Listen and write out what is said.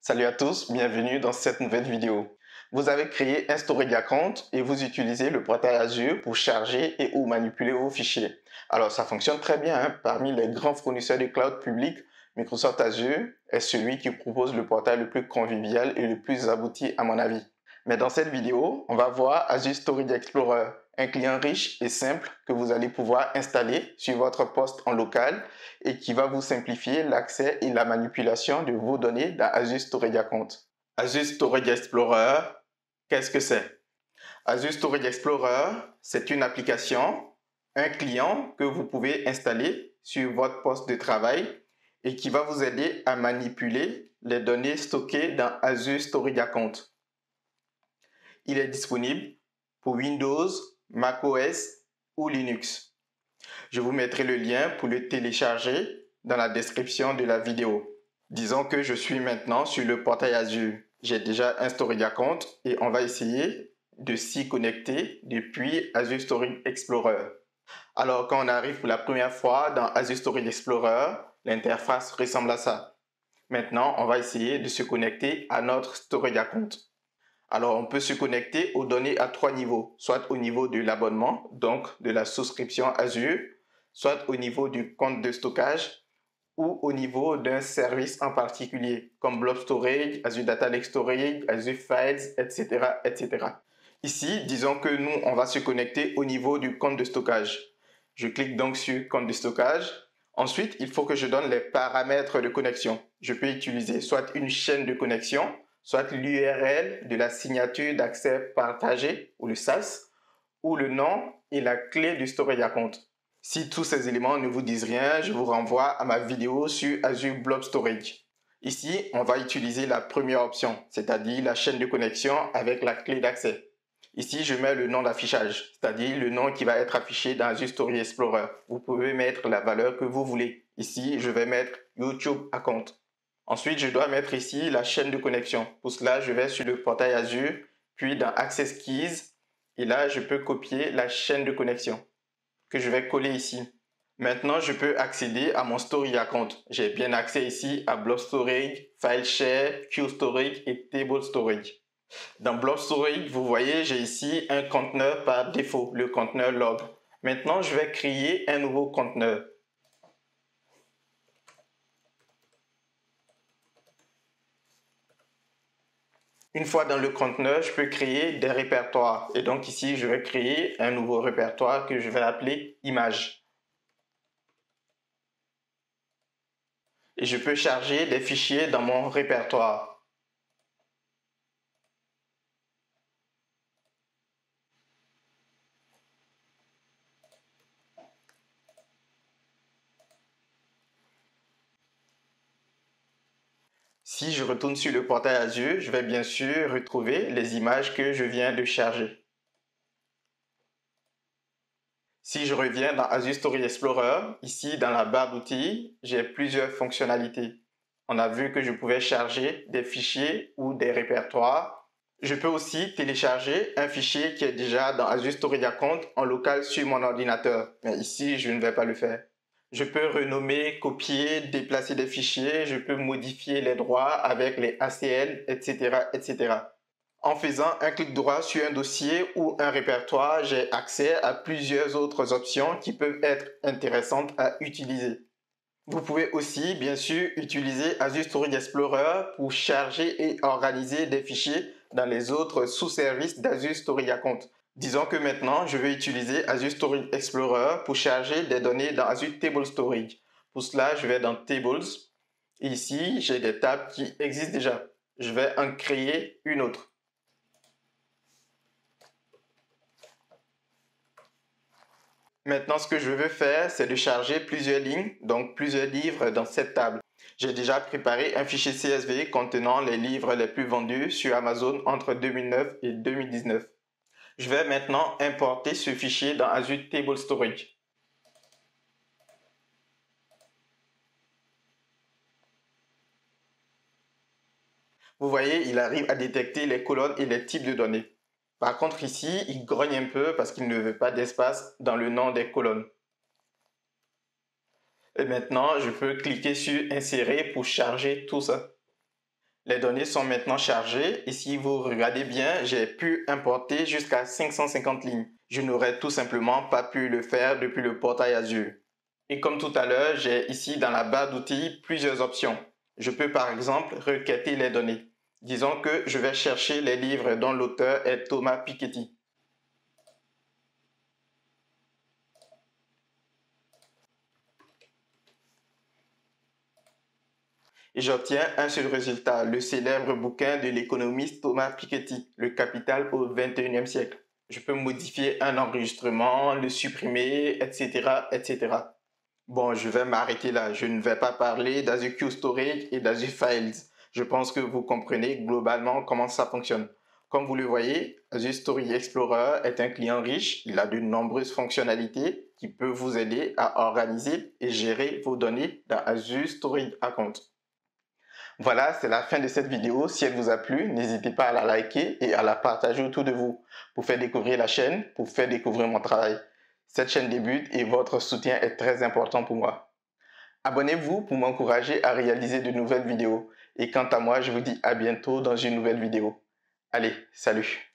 Salut à tous, bienvenue dans cette nouvelle vidéo. Vous avez créé un storage account et vous utilisez le portail Azure pour charger et ou manipuler vos fichiers. Alors ça fonctionne très bien, hein. Parmi les grands fournisseurs de cloud public, Microsoft Azure est celui qui propose le portail le plus convivial et le plus abouti à mon avis. Mais dans cette vidéo, on va voir Azure Storage Explorer, un client riche et simple que vous allez pouvoir installer sur votre poste en local et qui va vous simplifier l'accès et la manipulation de vos données dans Azure Storage Account. Azure Storage Explorer, qu'est-ce que c'est? Azure Storage Explorer, c'est une application, un client que vous pouvez installer sur votre poste de travail et qui va vous aider à manipuler les données stockées dans Azure Storage Account. Il est disponible pour Windows, macOS ou Linux. Je vous mettrai le lien pour le télécharger dans la description de la vidéo. Disons que je suis maintenant sur le portail Azure. J'ai déjà un Storage Account et on va essayer de s'y connecter depuis Azure Storage Explorer. Alors quand on arrive pour la première fois dans Azure Storage Explorer, l'interface ressemble à ça. Maintenant, on va essayer de se connecter à notre Storage Account. Alors, on peut se connecter aux données à 3 niveaux, soit au niveau de l'abonnement, donc de la souscription Azure, soit au niveau du compte de stockage ou au niveau d'un service en particulier, comme Blob Storage, Azure Data Lake Storage, Azure Files, etc., etc. Ici, disons que nous, on va se connecter au niveau du compte de stockage. Je clique donc sur compte de stockage. Ensuite, il faut que je donne les paramètres de connexion. Je peux utiliser soit une chaîne de connexion, soit l'URL de la signature d'accès partagé ou le SAS, ou le nom et la clé du storage account. Si tous ces éléments ne vous disent rien, je vous renvoie à ma vidéo sur Azure Blob Storage. Ici, on va utiliser la première option, c'est-à-dire la chaîne de connexion avec la clé d'accès. Ici, je mets le nom d'affichage, c'est-à-dire le nom qui va être affiché dans Azure Storage Explorer. Vous pouvez mettre la valeur que vous voulez. Ici, je vais mettre YouTube Account. Ensuite, je dois mettre ici la chaîne de connexion. Pour cela, je vais sur le portail Azure, puis dans Access Keys, et là, je peux copier la chaîne de connexion que je vais coller ici. Maintenant, je peux accéder à mon Storage Account. J'ai bien accès ici à Blob Storage, FileShare, QStorage et Table Storage. Dans Blob Storage, vous voyez, j'ai ici un conteneur par défaut, le conteneur log. Maintenant, je vais créer un nouveau conteneur. Une fois dans le conteneur, je peux créer des répertoires. Et donc ici, je vais créer un nouveau répertoire que je vais appeler Images. Et je peux charger des fichiers dans mon répertoire. Si je retourne sur le portail Azure, je vais bien sûr retrouver les images que je viens de charger. Si je reviens dans Azure Storage Explorer, ici dans la barre d'outils, j'ai plusieurs fonctionnalités. On a vu que je pouvais charger des fichiers ou des répertoires. Je peux aussi télécharger un fichier qui est déjà dans Azure Storage Account en local sur mon ordinateur. Mais ici, je ne vais pas le faire. Je peux renommer, copier, déplacer des fichiers. Je peux modifier les droits avec les ACL, etc., etc. En faisant un clic droit sur un dossier ou un répertoire, j'ai accès à plusieurs autres options qui peuvent être intéressantes à utiliser. Vous pouvez aussi, bien sûr, utiliser Azure Storage Explorer pour charger et organiser des fichiers dans les autres sous-services d'Azure Storage Account. Disons que maintenant, je vais utiliser Azure Storage Explorer pour charger des données dans Azure Table Storage. Pour cela, je vais dans Tables. Et ici, j'ai des tables qui existent déjà. Je vais en créer une autre. Maintenant, ce que je veux faire, c'est de charger plusieurs lignes, donc plusieurs livres dans cette table. J'ai déjà préparé un fichier CSV contenant les livres les plus vendus sur Amazon entre 2009 et 2019. Je vais maintenant importer ce fichier dans Azure Table Storage. Vous voyez, il arrive à détecter les colonnes et les types de données. Par contre, ici, il grogne un peu parce qu'il ne veut pas d'espace dans le nom des colonnes. Et maintenant, je peux cliquer sur Insérer pour charger tout ça. Les données sont maintenant chargées et si vous regardez bien, j'ai pu importer jusqu'à 550 lignes. Je n'aurais tout simplement pas pu le faire depuis le portail Azure. Et comme tout à l'heure, j'ai ici dans la barre d'outils plusieurs options. Je peux par exemple requêter les données. Disons que je vais chercher les livres dont l'auteur est Thomas Piketty. Et j'obtiens un seul résultat, le célèbre bouquin de l'économiste Thomas Piketty, Le Capital au XXIe siècle. Je peux modifier un enregistrement, le supprimer, etc., etc. Bon, je vais m'arrêter là. Je ne vais pas parler d'Azure Queue Storage et d'Azure Files. Je pense que vous comprenez globalement comment ça fonctionne. Comme vous le voyez, Azure Storage Explorer est un client riche. Il a de nombreuses fonctionnalités qui peuvent vous aider à organiser et gérer vos données dans Azure Storage Account. Voilà, c'est la fin de cette vidéo. Si elle vous a plu, n'hésitez pas à la liker et à la partager autour de vous pour faire découvrir la chaîne, pour faire découvrir mon travail. Cette chaîne débute et votre soutien est très important pour moi. Abonnez-vous pour m'encourager à réaliser de nouvelles vidéos. Et quant à moi, je vous dis à bientôt dans une nouvelle vidéo. Allez, salut!